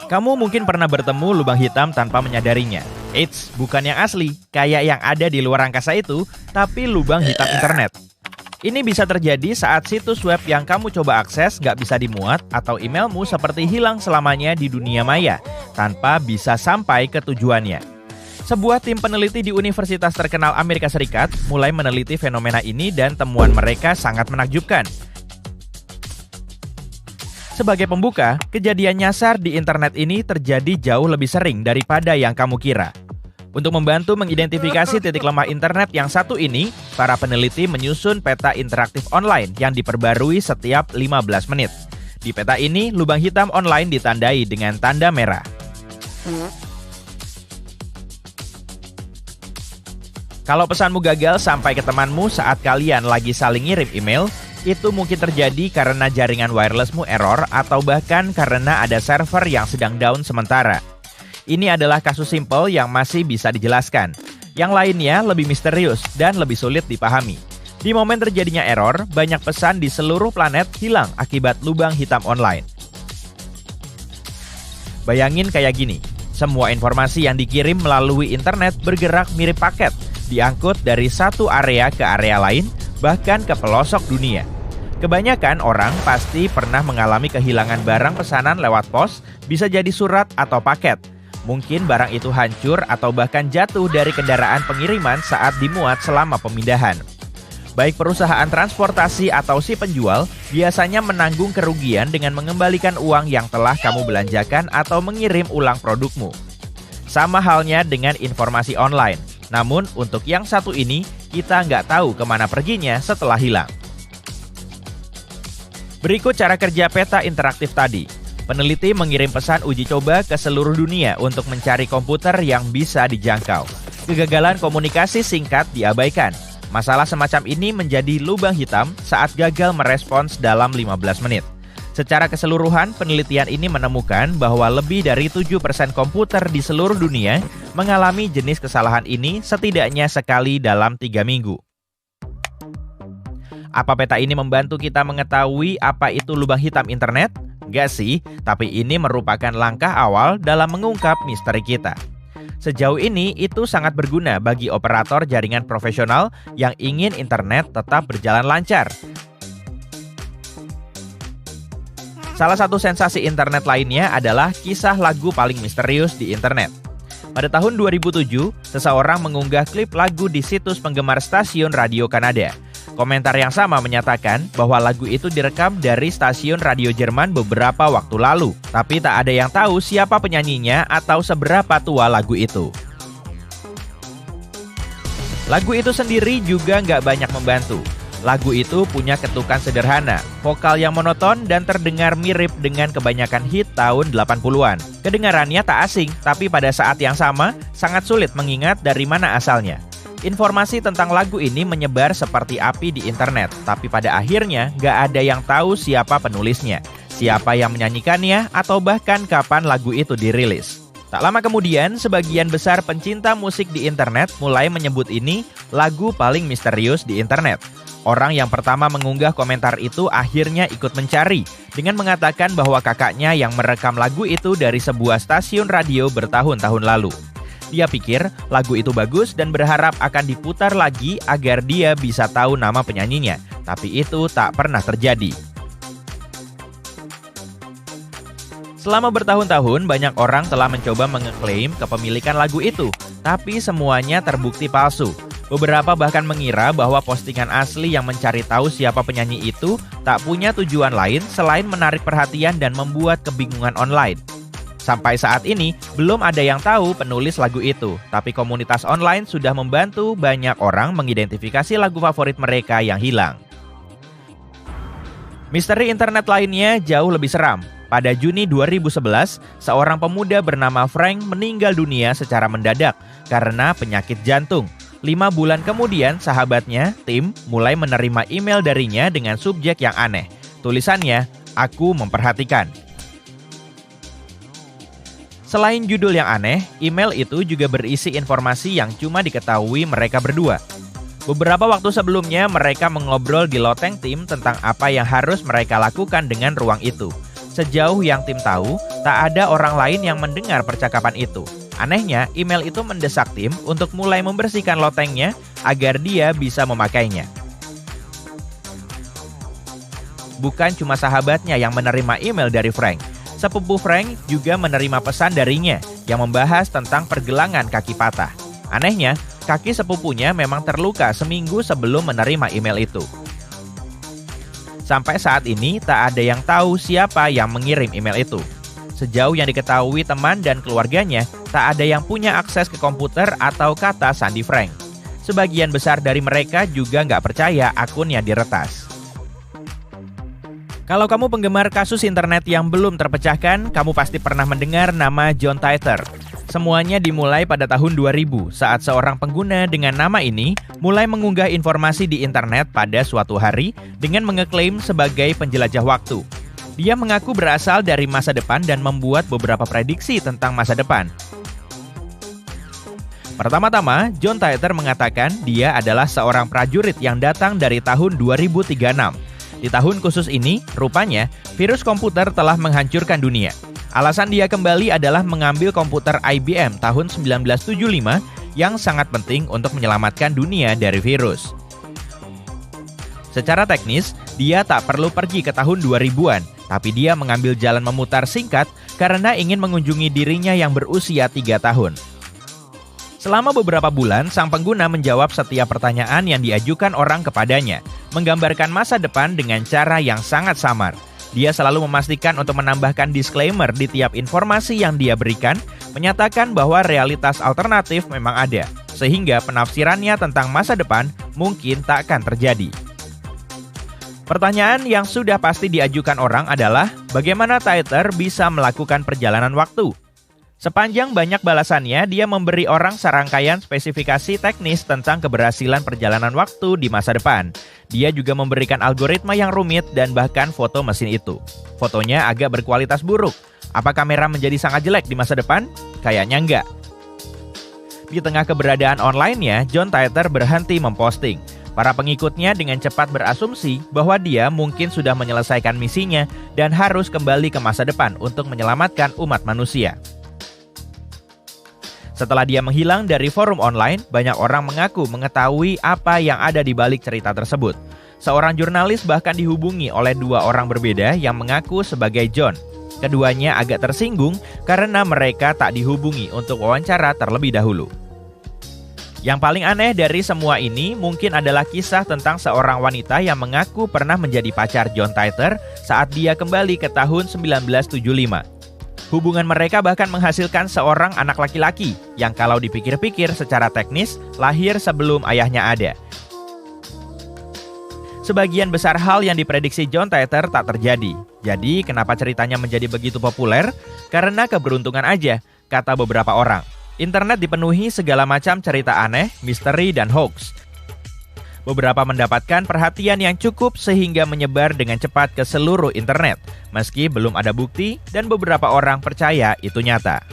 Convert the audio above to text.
Kamu mungkin pernah bertemu lubang hitam tanpa menyadarinya. Eits, bukan yang asli, kayak yang ada di luar angkasa itu, tapi lubang hitam internet. Ini bisa terjadi saat situs web yang kamu coba akses nggak bisa dimuat atau emailmu seperti hilang selamanya di dunia maya, tanpa bisa sampai ke tujuannya. Sebuah tim peneliti di universitas terkenal Amerika Serikat mulai meneliti fenomena ini dan temuan mereka sangat menakjubkan. Sebagai pembuka, kejadian nyasar di internet ini terjadi jauh lebih sering daripada yang kamu kira. Untuk membantu mengidentifikasi titik lemah internet yang satu ini, para peneliti menyusun peta interaktif online yang diperbarui setiap 15 menit. Di peta ini, lubang hitam online ditandai dengan tanda merah. Kalau pesanmu gagal sampai ke temanmu saat kalian lagi saling ngirim email, itu mungkin terjadi karena jaringan wirelessmu error atau bahkan karena ada server yang sedang down sementara. Ini adalah kasus simpel yang masih bisa dijelaskan. Yang lainnya lebih misterius dan lebih sulit dipahami. Di momen terjadinya error, banyak pesan di seluruh planet hilang akibat lubang hitam online. Bayangin kayak gini, semua informasi yang dikirim melalui internet bergerak mirip paket, diangkut dari satu area ke area lain, bahkan ke pelosok dunia. Kebanyakan orang pasti pernah mengalami kehilangan barang pesanan lewat pos, bisa jadi surat atau paket. Mungkin barang itu hancur atau bahkan jatuh dari kendaraan pengiriman saat dimuat selama pemindahan. Baik perusahaan transportasi atau si penjual biasanya menanggung kerugian dengan mengembalikan uang yang telah kamu belanjakan atau mengirim ulang produkmu. Sama halnya dengan informasi online. Namun untuk yang satu ini, kita nggak tahu kemana perginya setelah hilang. Berikut cara kerja peta interaktif tadi. Peneliti mengirim pesan uji coba ke seluruh dunia untuk mencari komputer yang bisa dijangkau. Kegagalan komunikasi singkat diabaikan. Masalah semacam ini menjadi lubang hitam saat gagal merespons dalam 15 menit. Secara keseluruhan, penelitian ini menemukan bahwa lebih dari 7% komputer di seluruh dunia mengalami jenis kesalahan ini setidaknya sekali dalam 3 minggu. Apa peta ini membantu kita mengetahui apa itu lubang hitam internet? Enggak sih, tapi ini merupakan langkah awal dalam mengungkap misteri kita. Sejauh ini, itu sangat berguna bagi operator jaringan profesional yang ingin internet tetap berjalan lancar. Salah satu sensasi internet lainnya adalah kisah lagu paling misterius di internet. Pada tahun 2007, seseorang mengunggah klip lagu di situs penggemar stasiun radio Kanada. Komentar yang sama menyatakan bahwa lagu itu direkam dari stasiun radio Jerman beberapa waktu lalu, tapi tak ada yang tahu siapa penyanyinya atau seberapa tua lagu itu. Lagu itu sendiri juga nggak banyak membantu. Lagu itu punya ketukan sederhana, vokal yang monoton dan terdengar mirip dengan kebanyakan hit tahun 80-an. Kedengarannya tak asing, tapi pada saat yang sama, sangat sulit mengingat dari mana asalnya. Informasi tentang lagu ini menyebar seperti api di internet, tapi pada akhirnya nggak ada yang tahu siapa penulisnya, siapa yang menyanyikannya, atau bahkan kapan lagu itu dirilis. Tak lama kemudian, sebagian besar pencinta musik di internet mulai menyebut ini lagu paling misterius di internet. Orang yang pertama mengunggah komentar itu akhirnya ikut mencari, dengan mengatakan bahwa kakaknya yang merekam lagu itu dari sebuah stasiun radio bertahun-tahun lalu. Dia pikir lagu itu bagus dan berharap akan diputar lagi agar dia bisa tahu nama penyanyinya. Tapi itu tak pernah terjadi. Selama bertahun-tahun, banyak orang telah mencoba mengeklaim kepemilikan lagu itu. Tapi semuanya terbukti palsu. Beberapa bahkan mengira bahwa postingan asli yang mencari tahu siapa penyanyi itu tak punya tujuan lain selain menarik perhatian dan membuat kebingungan online. Sampai saat ini, belum ada yang tahu penulis lagu itu, tapi komunitas online sudah membantu banyak orang mengidentifikasi lagu favorit mereka yang hilang. Misteri internet lainnya jauh lebih seram. Pada Juni 2011, seorang pemuda bernama Frank meninggal dunia secara mendadak karena penyakit jantung. 5 bulan kemudian, sahabatnya, Tim, mulai menerima email darinya dengan subjek yang aneh. Tulisannya, "Aku memperhatikan." Selain judul yang aneh, email itu juga berisi informasi yang cuma diketahui mereka berdua. Beberapa waktu sebelumnya, mereka mengobrol di loteng tim tentang apa yang harus mereka lakukan dengan ruang itu. Sejauh yang tim tahu, tak ada orang lain yang mendengar percakapan itu. Anehnya, email itu mendesak tim untuk mulai membersihkan lotengnya agar dia bisa memakainya. Bukan cuma sahabatnya yang menerima email dari Frank. Sepupu Frank juga menerima pesan darinya yang membahas tentang pergelangan kaki patah. Anehnya, kaki sepupunya memang terluka seminggu sebelum menerima email itu. Sampai saat ini, tak ada yang tahu siapa yang mengirim email itu. Sejauh yang diketahui teman dan keluarganya, tak ada yang punya akses ke komputer atau kata sandi Frank. Sebagian besar dari mereka juga nggak percaya akunnya diretas. Kalau kamu penggemar kasus internet yang belum terpecahkan, kamu pasti pernah mendengar nama John Titor. Semuanya dimulai pada tahun 2000 saat seorang pengguna dengan nama ini mulai mengunggah informasi di internet pada suatu hari dengan mengeklaim sebagai penjelajah waktu. Dia mengaku berasal dari masa depan dan membuat beberapa prediksi tentang masa depan. Pertama-tama, John Titor mengatakan dia adalah seorang prajurit yang datang dari tahun 2036. Di tahun khusus ini, rupanya, virus komputer telah menghancurkan dunia. Alasan dia kembali adalah mengambil komputer IBM tahun 1975 yang sangat penting untuk menyelamatkan dunia dari virus. Secara teknis, dia tak perlu pergi ke tahun 2000-an, tapi dia mengambil jalan memutar singkat karena ingin mengunjungi dirinya yang berusia 3 tahun. Selama beberapa bulan, sang pengguna menjawab setiap pertanyaan yang diajukan orang kepadanya, menggambarkan masa depan dengan cara yang sangat samar. Dia selalu memastikan untuk menambahkan disclaimer di tiap informasi yang dia berikan, menyatakan bahwa realitas alternatif memang ada, sehingga penafsirannya tentang masa depan mungkin tak akan terjadi. Pertanyaan yang sudah pasti diajukan orang adalah, bagaimana Titor bisa melakukan perjalanan waktu? Sepanjang banyak balasannya, dia memberi orang serangkaian spesifikasi teknis tentang keberhasilan perjalanan waktu di masa depan. Dia juga memberikan algoritma yang rumit dan bahkan foto mesin itu. Fotonya agak berkualitas buruk. Apa kamera menjadi sangat jelek di masa depan? Kayaknya enggak. Di tengah keberadaan online-nya, John Titor berhenti memposting. Para pengikutnya dengan cepat berasumsi bahwa dia mungkin sudah menyelesaikan misinya dan harus kembali ke masa depan untuk menyelamatkan umat manusia. Setelah dia menghilang dari forum online, banyak orang mengaku mengetahui apa yang ada di balik cerita tersebut. Seorang jurnalis bahkan dihubungi oleh 2 orang berbeda yang mengaku sebagai John. Keduanya agak tersinggung karena mereka tak dihubungi untuk wawancara terlebih dahulu. Yang paling aneh dari semua ini mungkin adalah kisah tentang seorang wanita yang mengaku pernah menjadi pacar John Titor saat dia kembali ke tahun 1975. Hubungan mereka bahkan menghasilkan seorang anak laki-laki yang kalau dipikir-pikir secara teknis lahir sebelum ayahnya ada. Sebagian besar hal yang diprediksi John Titor tak terjadi. Jadi kenapa ceritanya menjadi begitu populer? Karena keberuntungan aja, kata beberapa orang. Internet dipenuhi segala macam cerita aneh, misteri, dan hoax. Beberapa mendapatkan perhatian yang cukup sehingga menyebar dengan cepat ke seluruh internet, meski belum ada bukti dan beberapa orang percaya itu nyata.